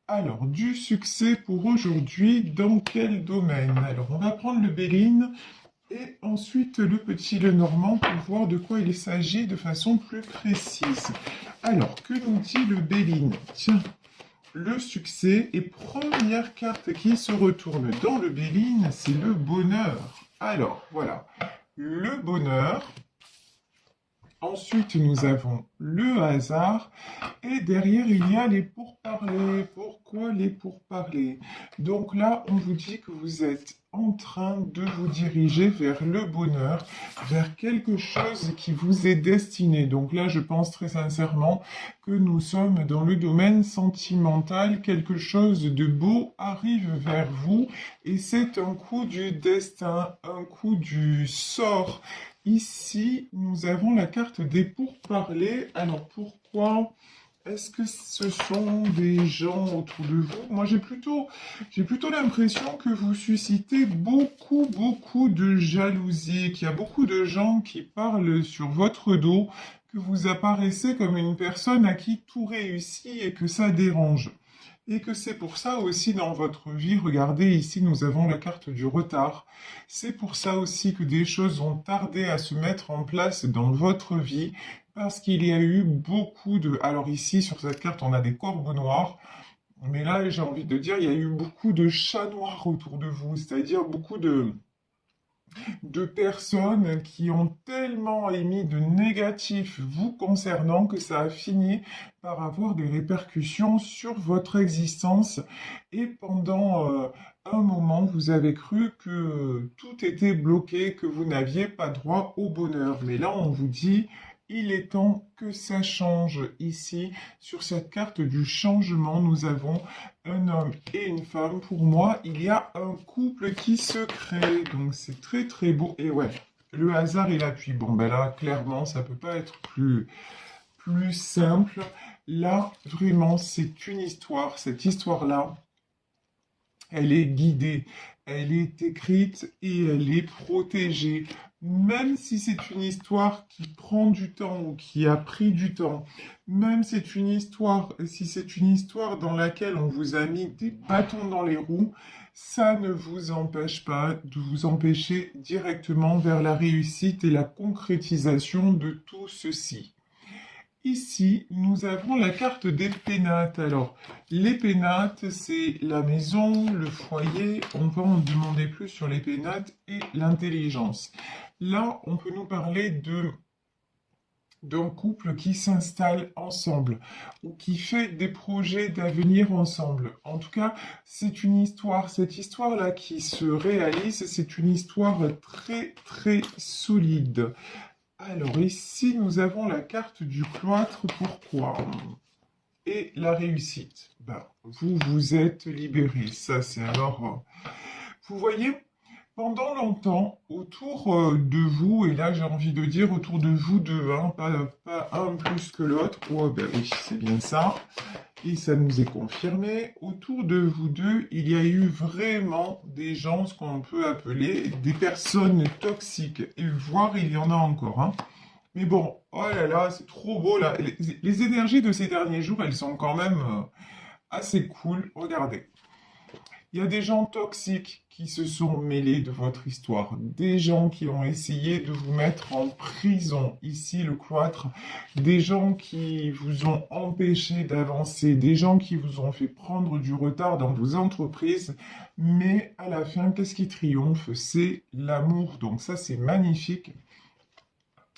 Alors, du succès pour aujourd'hui, dans quel domaine? Alors, on va prendre le Béline et ensuite le petit Lenormand pour voir de quoi il s'agit de façon plus précise. Alors, que nous dit le Béline? Tiens, le succès et première carte qui se retourne dans le Béline, c'est le bonheur. Alors, voilà, le bonheur. Ensuite, nous avons le hasard. Et derrière, il y a les pourparlers. Pourquoi les pourparlers? Donc là, on vous dit que vous êtes en train de vous diriger vers le bonheur, vers quelque chose qui vous est destiné. Donc là, je pense très sincèrement que nous sommes dans le domaine sentimental. Quelque chose de beau arrive vers vous et c'est un coup du destin, un coup du sort. Ici, nous avons la carte des pourparlers. Alors pourquoi est-ce que ce sont des gens autour de vous? Moi, j'ai plutôt l'impression que vous suscitez beaucoup de jalousie, qu'il y a beaucoup de gens qui parlent sur votre dos, que vous apparaissez comme une personne à qui tout réussit et que ça dérange. Et que c'est pour ça aussi dans votre vie, regardez ici, nous avons la carte du retard. C'est pour ça aussi que des choses ont tardé à se mettre en place dans votre vie, parce qu'il y a eu beaucoup de... Alors ici, sur cette carte, on a des corbeaux noirs, mais là, j'ai envie de dire, il y a eu beaucoup de chats noirs autour de vous, c'est-à-dire beaucoup de personnes qui ont tellement émis de négatifs vous concernant que ça a fini par avoir des répercussions sur votre existence. Et pendant un moment, vous avez cru que tout était bloqué, que vous n'aviez pas droit au bonheur. Mais là, on vous dit, il est temps que ça change. Ici, sur cette carte du changement, nous avons un homme et une femme. Pour moi, il y a un couple qui se crée. Donc, c'est très beau. Et ouais, le hasard et l'appui. Bon, ben là, clairement, ça peut pas être plus simple. Là, vraiment, c'est une histoire. Cette histoire-là, elle est guidée, elle est écrite et elle est protégée. Même si c'est une histoire qui prend du temps ou qui a pris du temps, même si c'est une histoire dans laquelle on vous a mis des bâtons dans les roues, ça ne vous empêche pas de vous empêcher directement vers la réussite et la concrétisation de tout ceci. Ici, nous avons la carte des pénates. Alors, les pénates, c'est la maison, le foyer. On peut en demander plus sur les pénates et l'intelligence. Là, on peut nous parler d'un couple qui s'installe ensemble ou qui fait des projets d'avenir ensemble. En tout cas, c'est une histoire. Cette histoire-là qui se réalise, c'est une histoire très solide. Alors ici, nous avons la carte du cloître. Pourquoi? Et la réussite. Ben, vous vous êtes libéré. Ça, c'est alors... vous voyez, pendant longtemps, autour de vous, et là j'ai envie de dire autour de vous deux, hein, pas un plus que l'autre. Oh ben oui, c'est bien ça. Et ça nous est confirmé. Autour de vous deux, il y a eu vraiment des gens, ce qu'on peut appeler des personnes toxiques. Et voire il y en a encore, hein. Mais bon, oh là là, c'est trop beau là. Les énergies de ces derniers jours, elles sont quand même assez cool. Regardez. Il y a des gens toxiques qui se sont mêlés de votre histoire, des gens qui ont essayé de vous mettre en prison, ici le cloître, des gens qui vous ont empêché d'avancer, des gens qui vous ont fait prendre du retard dans vos entreprises, mais à la fin, qu'est-ce qui triomphe? C'est l'amour. Donc ça, c'est magnifique.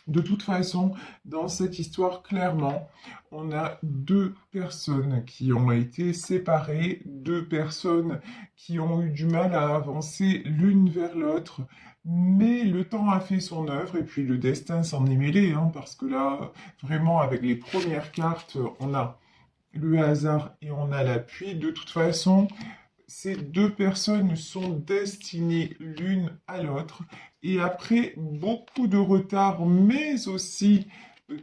De toute façon, dans cette histoire, clairement, on a deux personnes qui ont été séparées, deux personnes qui ont eu du mal à avancer l'une vers l'autre, mais le temps a fait son œuvre et puis le destin s'en est mêlé, hein, parce que là, vraiment, avec les premières cartes, on a le hasard et on a l'appui. De toute façon, ces deux personnes sont destinées l'une à l'autre. Et après beaucoup de retard, mais aussi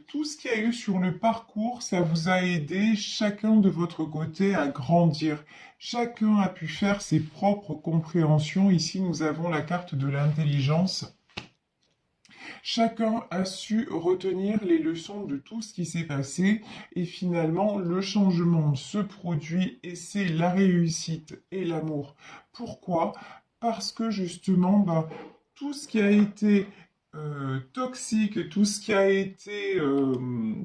tout ce qu'il y a eu sur le parcours, ça vous a aidé chacun de votre côté à grandir. Chacun a pu faire ses propres compréhensions. Ici, nous avons la carte de l'intelligence. Chacun a su retenir les leçons de tout ce qui s'est passé et finalement le changement se produit et c'est la réussite et l'amour. Pourquoi? Parce que justement, tout ce qui a été toxique, tout ce qui a été,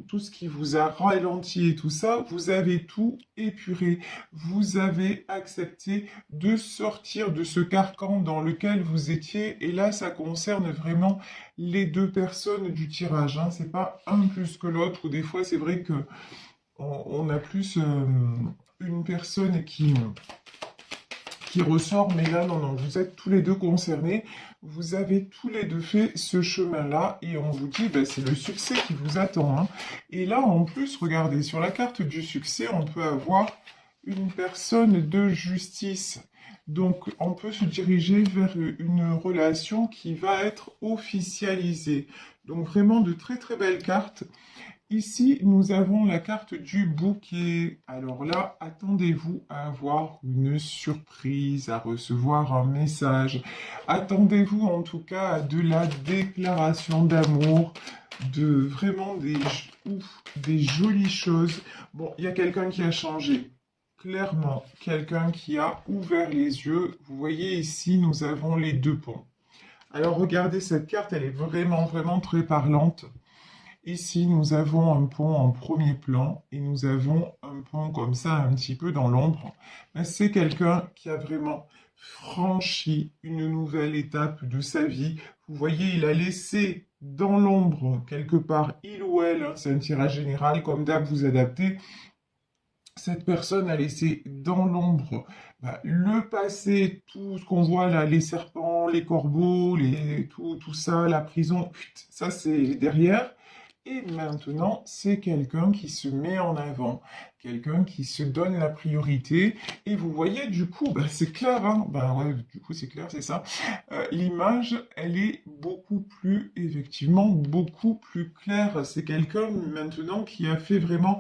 tout ce qui vous a ralenti et tout ça, vous avez tout épuré. Vous avez accepté de sortir de ce carcan dans lequel vous étiez. Et là, ça concerne vraiment les deux personnes du tirage. Hein. C'est pas un plus que l'autre. Ou des fois, c'est vrai que on a plus une personne qui ressort, mais là, non, non, vous êtes tous les deux concernés, vous avez tous les deux fait ce chemin-là, et on vous dit, ben, c'est le succès qui vous attend. Hein. Et là, en plus, regardez, sur la carte du succès, on peut avoir une personne de justice. Donc, on peut se diriger vers une relation qui va être officialisée. Donc, vraiment de très très belles cartes. Ici, nous avons la carte du bouquet. Alors là, attendez-vous à avoir une surprise, à recevoir un message. Attendez-vous en tout cas à de la déclaration d'amour, de vraiment des jolies choses. Bon, il y a quelqu'un qui a changé. Clairement, quelqu'un qui a ouvert les yeux. Vous voyez ici, nous avons les deux ponts. Alors regardez cette carte, elle est vraiment, vraiment très parlante. Ici, nous avons un pont en premier plan et nous avons un pont comme ça un petit peu dans l'ombre. C'est quelqu'un qui a vraiment franchi une nouvelle étape de sa vie. Vous voyez, il a laissé dans l'ombre quelque part, il ou elle, hein, c'est un tirage général, comme d'hab, vous adaptez. Cette personne a laissé dans l'ombre le passé, tout ce qu'on voit là, les serpents, les corbeaux, tout ça, la prison, ça c'est derrière. Et maintenant, c'est quelqu'un qui se met en avant, quelqu'un qui se donne la priorité. Et vous voyez, du coup, c'est clair, hein, ouais, du coup, c'est clair, c'est ça. L'image, elle est beaucoup plus, effectivement, beaucoup plus claire. C'est quelqu'un maintenant qui a fait vraiment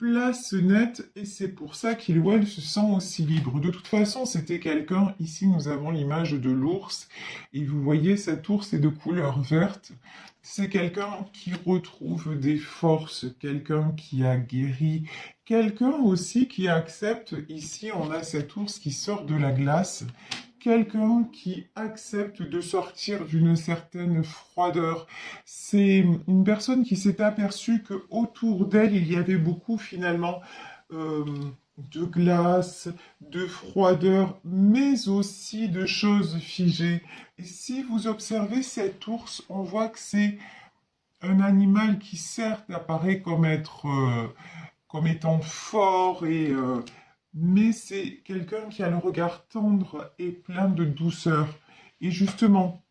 place nette et c'est pour ça qu'il ou elle se sent aussi libre. De toute façon, c'était quelqu'un, ici nous avons l'image de l'ours et vous voyez cet ours est de couleur verte. C'est quelqu'un qui retrouve des forces, quelqu'un qui a guéri, quelqu'un aussi qui accepte, ici on a cet ours qui sort de la glace, quelqu'un qui accepte de sortir d'une certaine froideur. C'est une personne qui s'est aperçue que autour d'elle, il y avait beaucoup finalement euh, de glace, de froideur, mais aussi de choses figées. Et si vous observez cet ours, on voit que c'est un animal qui certes apparaît comme étant fort mais c'est quelqu'un qui a le regard tendre et plein de douceur. Et justement,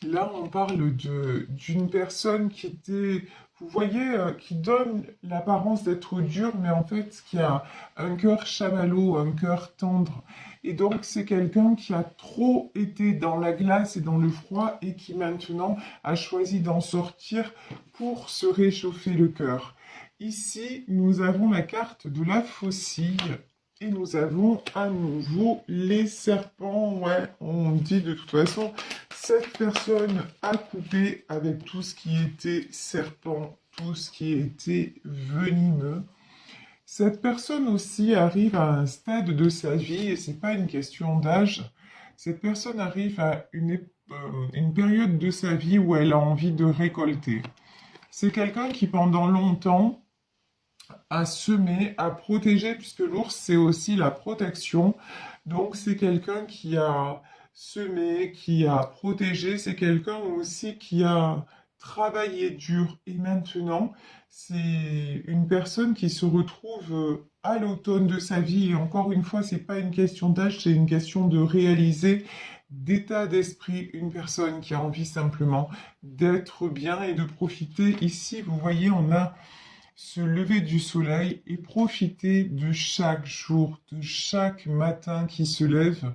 là, on parle d'une personne qui était, vous voyez, qui donne l'apparence d'être dure, mais en fait, qui a un cœur chamallow, un cœur tendre. Et donc, c'est quelqu'un qui a trop été dans la glace et dans le froid et qui maintenant a choisi d'en sortir pour se réchauffer le cœur. Ici, nous avons la carte de la faucille. Et nous avons à nouveau les serpents. Ouais, on dit de toute façon, cette personne a coupé avec tout ce qui était serpent, tout ce qui était venimeux. Cette personne aussi arrive à un stade de sa vie, et c'est pas une question d'âge, cette personne arrive à une période de sa vie où elle a envie de récolter. C'est quelqu'un qui pendant longtemps à semer, à protéger, puisque l'ours, c'est aussi la protection. Donc, c'est quelqu'un qui a semé, qui a protégé, c'est quelqu'un aussi qui a travaillé dur. Et maintenant, c'est une personne qui se retrouve à l'automne de sa vie. Et encore une fois, c'est pas une question d'âge, c'est une question de réaliser d'état d'esprit, une personne qui a envie simplement d'être bien et de profiter. Ici, vous voyez, on a se lever du soleil et profiter de chaque jour, de chaque matin qui se lève.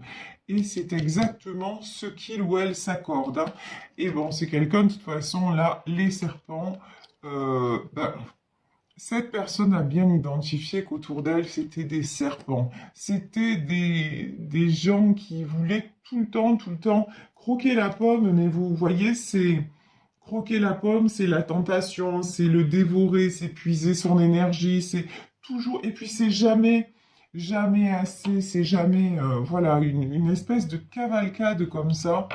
Et c'est exactement ce qu'il ou elle s'accorde. Hein. Et bon, c'est quelqu'un, de toute façon, là, les serpents, cette personne a bien identifié qu'autour d'elle, c'était des serpents. C'était des gens qui voulaient tout le temps, croquer la pomme. Mais vous voyez, croquer la pomme, c'est la tentation, c'est le dévorer, c'est puiser son énergie, c'est toujours, et puis c'est jamais, jamais assez, c'est jamais, voilà, une espèce de cavalcade comme ça.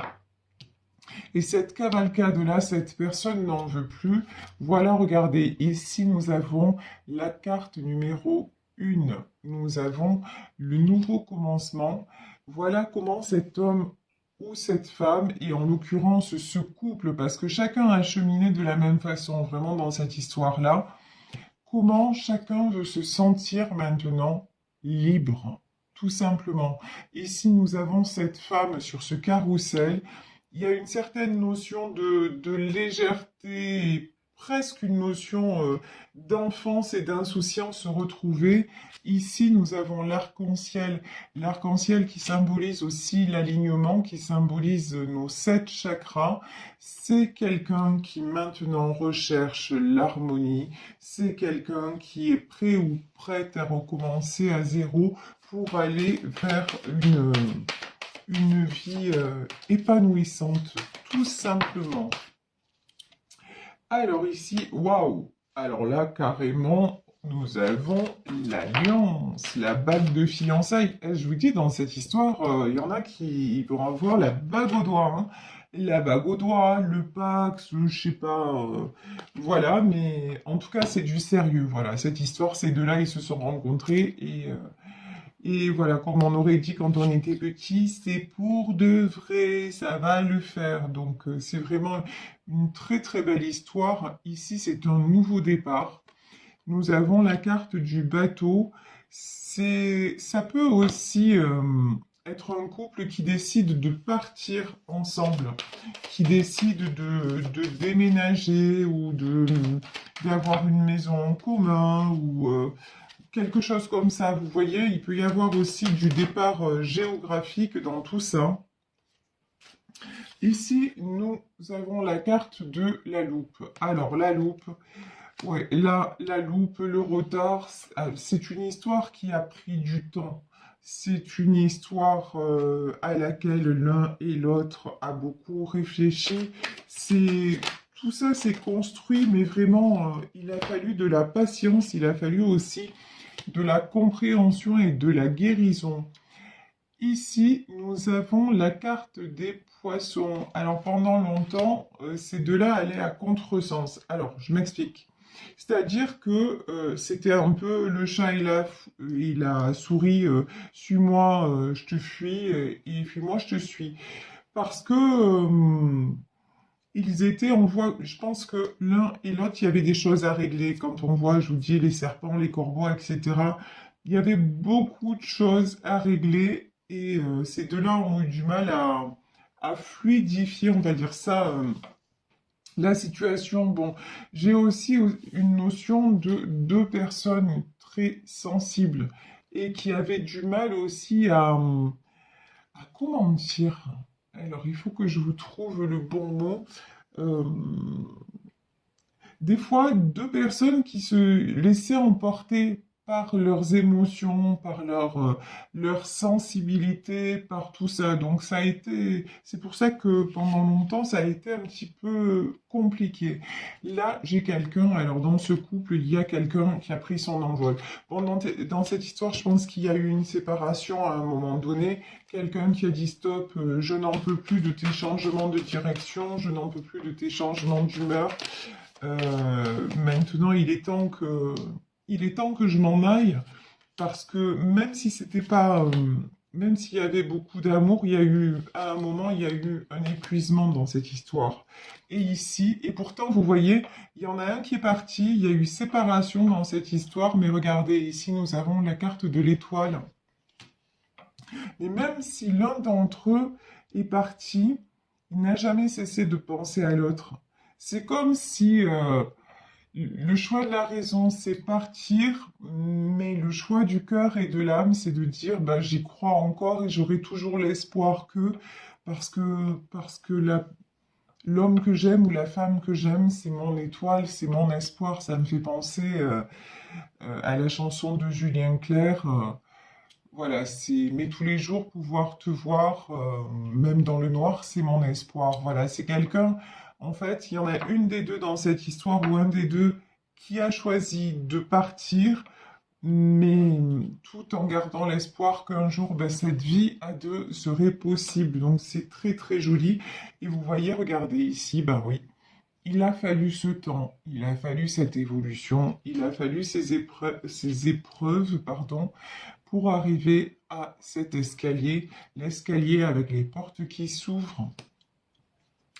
Et cette cavalcade-là, cette personne n'en veut plus. Voilà, regardez, ici nous avons la carte numéro 1. Nous avons le nouveau commencement. Voilà comment cet homme ou cette femme, et en l'occurrence ce couple, parce que chacun a cheminé de la même façon, vraiment dans cette histoire-là, comment chacun veut se sentir maintenant libre, tout simplement. Ici, nous avons cette femme sur ce carrousel. Il y a une certaine notion de légèreté, et presque une notion d'enfance et d'insouciance retrouvée. Ici, nous avons l'arc-en-ciel qui symbolise aussi l'alignement, qui symbolise nos 7 chakras. C'est quelqu'un qui maintenant recherche l'harmonie, c'est quelqu'un qui est prêt ou prête à recommencer à zéro pour aller vers une vie épanouissante, tout simplement. Alors ici, waouh! Alors là, carrément, nous avons l'alliance, la bague de fiançailles. Et je vous dis, dans cette histoire, il y en a qui vont avoir la bague au doigt, hein. La bague au doigt, le Pax, je sais pas, voilà, mais en tout cas, c'est du sérieux, voilà. Cette histoire, ces deux-là, ils se sont rencontrés et voilà, comme on aurait dit quand on était petit, c'est pour de vrai, ça va le faire. Donc, c'est vraiment une très très belle histoire. Ici, c'est un nouveau départ. Nous avons la carte du bateau. Ça peut aussi être un couple qui décide de partir ensemble, qui décide de déménager ou d'avoir une maison en commun ou quelque chose comme ça. Vous voyez, il peut y avoir aussi du départ géographique dans tout ça. Ici, nous avons la carte de la loupe. Alors, la loupe, ouais, là, la loupe, le retard, c'est une histoire qui a pris du temps. C'est une histoire à laquelle l'un et l'autre a beaucoup réfléchi. Tout ça s'est construit, mais vraiment, il a fallu de la patience, il a fallu aussi de la compréhension et de la guérison. Ici, nous avons la carte des poissons. Alors, pendant longtemps, ces deux-là allaient à contresens. Alors, je m'explique. C'est-à-dire que c'était un peu le chat et la souris, suis-moi, je te fuis, et fuis-moi, je te suis. Parce que ils étaient, on voit, je pense que l'un et l'autre, il y avait des choses à régler. Quand on voit, je vous dis, les serpents, les corbeaux, etc., il y avait beaucoup de choses à régler et ces deux-là ont eu du mal à fluidifier, on va dire ça, la situation. Bon, j'ai aussi une notion de deux personnes très sensibles et qui avaient du mal aussi à comment dire? Alors, il faut que je vous trouve le bon mot. Euh, des fois, deux personnes qui se laissaient emporter par leurs émotions, par leur sensibilité, par tout ça. Donc ça a été, c'est pour ça que pendant longtemps, ça a été un petit peu compliqué. Là, j'ai quelqu'un, alors dans ce couple, il y a quelqu'un qui a pris son envol. Bon, dans cette histoire, je pense qu'il y a eu une séparation à un moment donné. Quelqu'un qui a dit stop, je n'en peux plus de tes changements de direction, je n'en peux plus de tes changements d'humeur. Maintenant, il est temps que je m'en aille parce que même si c'était pas, même s'il y avait beaucoup d'amour, il y a eu, à un moment, il y a eu un épuisement dans cette histoire. Et ici, et pourtant, vous voyez, il y en a un qui est parti, il y a eu séparation dans cette histoire, mais regardez, ici, nous avons la carte de l'étoile. Et même si l'un d'entre eux est parti, il n'a jamais cessé de penser à l'autre. C'est comme si le choix de la raison, c'est partir, mais le choix du cœur et de l'âme, c'est de dire, bah, j'y crois encore et j'aurai toujours l'espoir parce que l'homme que j'aime ou la femme que j'aime, c'est mon étoile, c'est mon espoir. Ça me fait penser à la chanson de Julien Clerc. Voilà, mais tous les jours pouvoir te voir, même dans le noir, c'est mon espoir. Voilà, c'est quelqu'un, En fait, il y en a une des deux dans cette histoire ou un des deux qui a choisi de partir, mais tout en gardant l'espoir qu'un jour, ben, cette vie à deux serait possible. Donc c'est très très joli. Et vous voyez, regardez ici, ben oui, il a fallu ce temps, il a fallu cette évolution, il a fallu ces épreuves, pardon, pour arriver à cet escalier, l'escalier avec les portes qui s'ouvrent,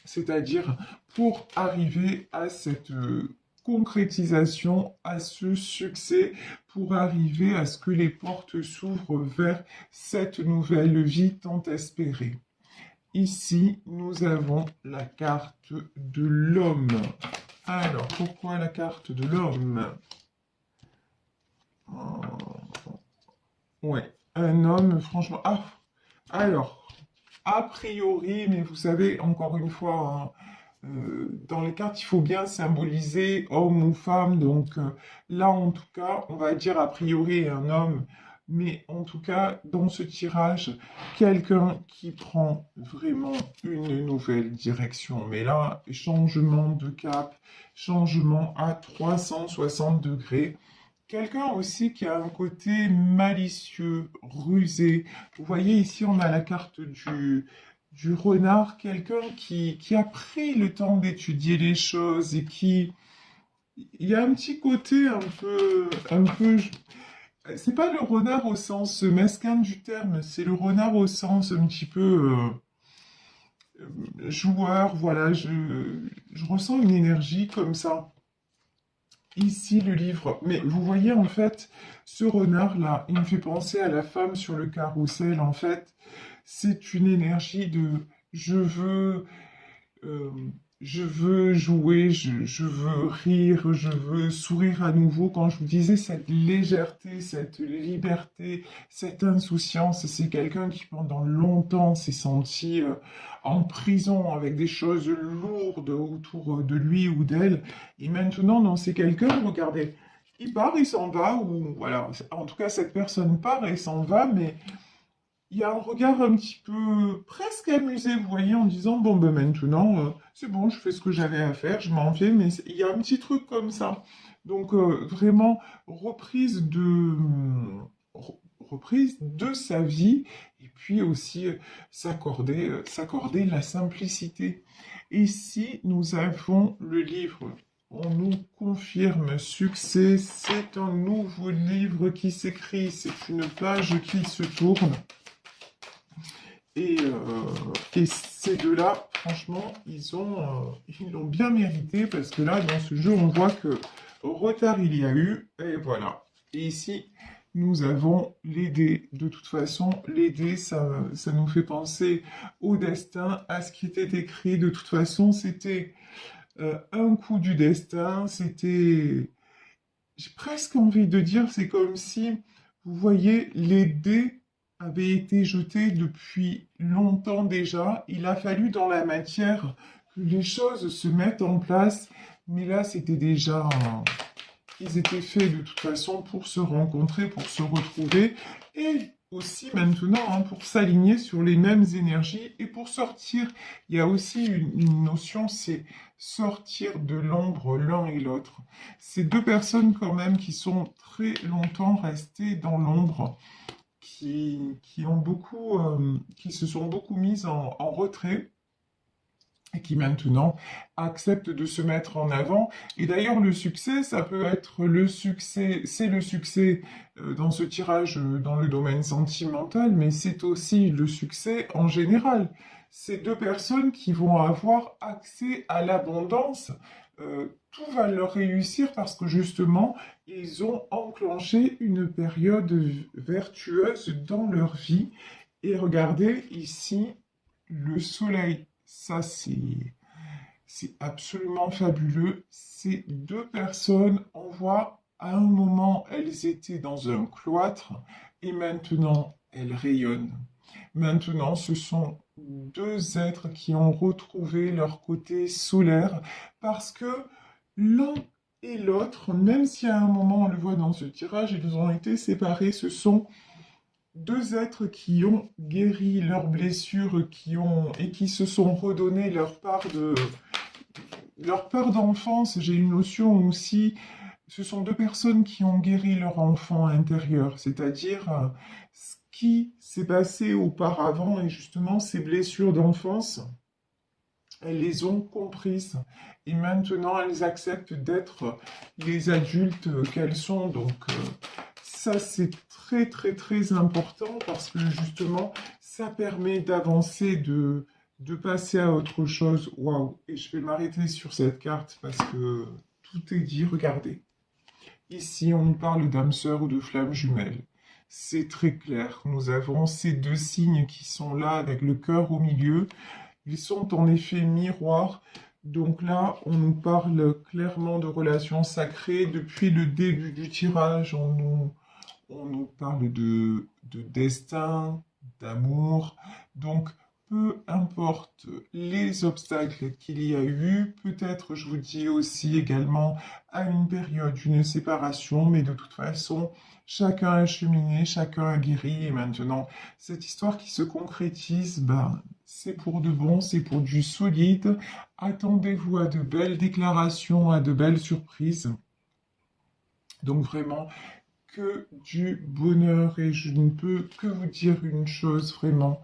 c'est-à-dire pour arriver à cette concrétisation, à ce succès, pour arriver à ce que les portes s'ouvrent vers cette nouvelle vie tant espérée. Ici, nous avons la carte de l'homme. Alors, pourquoi la carte de l'homme? Ouais, un homme, franchement... Ah, alors, a priori, mais vous savez, encore une fois, hein, dans les cartes, il faut bien symboliser homme ou femme. Donc là, en tout cas, on va dire a priori un homme. Mais en tout cas, dans ce tirage, quelqu'un qui prend vraiment une nouvelle direction. Mais là, changement de cap, changement à 360 degrés. Quelqu'un aussi qui a un côté malicieux, rusé. Vous voyez ici, on a la carte du renard. Quelqu'un qui a pris le temps d'étudier les choses et qui... Il y a un petit côté un peu... C'est pas le renard au sens mesquin du terme, c'est le renard au sens un petit peu joueur. Voilà, je ressens une énergie comme ça. Ici, le livre. Mais vous voyez, en fait, ce renard-là, il me fait penser à la femme sur le carrousel. En fait, c'est une énergie de euh, je veux jouer, je veux rire, je veux sourire à nouveau. Quand je vous disais cette légèreté, cette liberté, cette insouciance, c'est quelqu'un qui pendant longtemps s'est senti en prison avec des choses lourdes autour de lui ou d'elle. Et maintenant, non, c'est quelqu'un, regardez, il part, il s'en va, ou voilà, en tout cas, cette personne part et s'en va, mais il y a un regard un petit peu presque amusé, vous voyez, en disant, bon, ben maintenant, c'est bon, je fais ce que j'avais à faire, je m'en vais, mais il y a un petit truc comme ça. Donc, vraiment, reprise de sa vie, et puis aussi s'accorder la simplicité. Ici, nous avons le livre. On nous confirme succès, c'est un nouveau livre qui s'écrit, c'est une page qui se tourne. Et ces deux-là, franchement, ils l'ont bien mérité parce que là, dans ce jeu, on voit que retard il y a eu, et voilà. Et ici, nous avons les dés. De toute façon, les dés, ça nous fait penser au destin, à ce qui était écrit. De toute façon, c'était un coup du destin, c'était... J'ai presque envie de dire, c'est comme si, vous voyez, les dés avait été jeté depuis longtemps déjà. Il a fallu dans la matière que les choses se mettent en place. Mais là, c'était déjà... Ils étaient faits de toute façon pour se rencontrer, pour se retrouver. Et aussi maintenant, hein, pour s'aligner sur les mêmes énergies et pour sortir. Il y a aussi une notion, c'est sortir de l'ombre l'un et l'autre. Ces deux personnes quand même qui sont très longtemps restées dans l'ombre, qui se sont beaucoup mises en retrait et qui maintenant acceptent de se mettre en avant. Et d'ailleurs, le succès, ça peut être le succès, c'est le succès dans ce tirage dans le domaine sentimental, mais c'est aussi le succès en général. Ces deux personnes qui vont avoir accès à l'abondance, tout va leur réussir parce que justement, ils ont enclenché une période vertueuse dans leur vie. Et regardez ici, le soleil. Ça, c'est absolument fabuleux. Ces deux personnes, on voit à un moment, elles étaient dans un cloître et maintenant, elles rayonnent. Maintenant, ce sont deux êtres qui ont retrouvé leur côté solaire parce que l'un et l'autre, même si à un moment, on le voit dans ce tirage, ils ont été séparés, ce sont deux êtres qui ont guéri leurs blessures et qui se sont redonné leur part leur peur d'enfance, j'ai une notion aussi, ce sont deux personnes qui ont guéri leur enfant intérieur, c'est-à-dire ce qui s'est passé auparavant et justement ces blessures d'enfance, elles les ont comprises et maintenant elles acceptent d'être les adultes qu'elles sont. Donc ça c'est très très très important parce que justement ça permet d'avancer, de passer à autre chose. Waouh! Et je vais m'arrêter sur cette carte parce que tout est dit. Regardez. Ici on nous parle d'âme sœur ou de flamme jumelle. C'est très clair. Nous avons ces deux signes qui sont là avec le cœur au milieu. Ils sont en effet miroirs. Donc là, on nous parle clairement de relations sacrées. Depuis le début du tirage, on nous parle de destin, d'amour. Donc, peu importe les obstacles qu'il y a eu, peut-être, je vous dis aussi également, à une période, une séparation, mais de toute façon, chacun a cheminé, chacun a guéri, et maintenant, cette histoire qui se concrétise, ben, c'est pour de bon, c'est pour du solide. Attendez-vous à de belles déclarations, à de belles surprises. Donc vraiment, que du bonheur et je ne peux que vous dire une chose vraiment,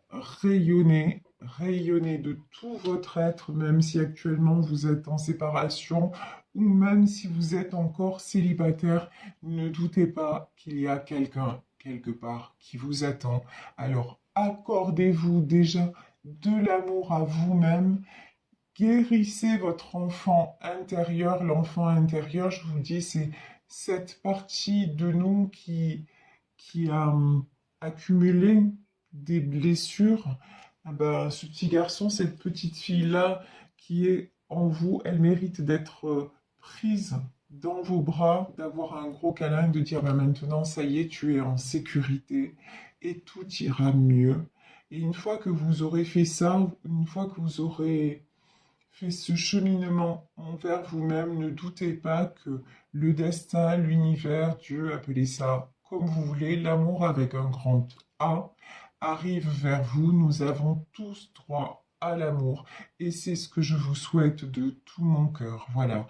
rayonnez, rayonnez de tout votre être, même si actuellement vous êtes en séparation ou même si vous êtes encore célibataire, ne doutez pas qu'il y a quelqu'un quelque part qui vous attend. Alors accordez-vous déjà de l'amour à vous-même. Guérissez votre enfant intérieur. L'enfant intérieur, je vous dis, c'est cette partie de nous qui a accumulé des blessures. Ah ben, ce petit garçon, cette petite fille-là qui est en vous, elle mérite d'être prise dans vos bras, d'avoir un gros câlin, de dire ben maintenant, ça y est, tu es en sécurité et tout ira mieux. Et une fois que vous aurez fait ça, une fois que vous aurez fait ce cheminement envers vous-même, ne doutez pas que le destin, l'univers, Dieu, appelez ça comme vous voulez, l'amour avec un grand A, arrive vers vous. Nous avons tous droit à l'amour et c'est ce que je vous souhaite de tout mon cœur. Voilà.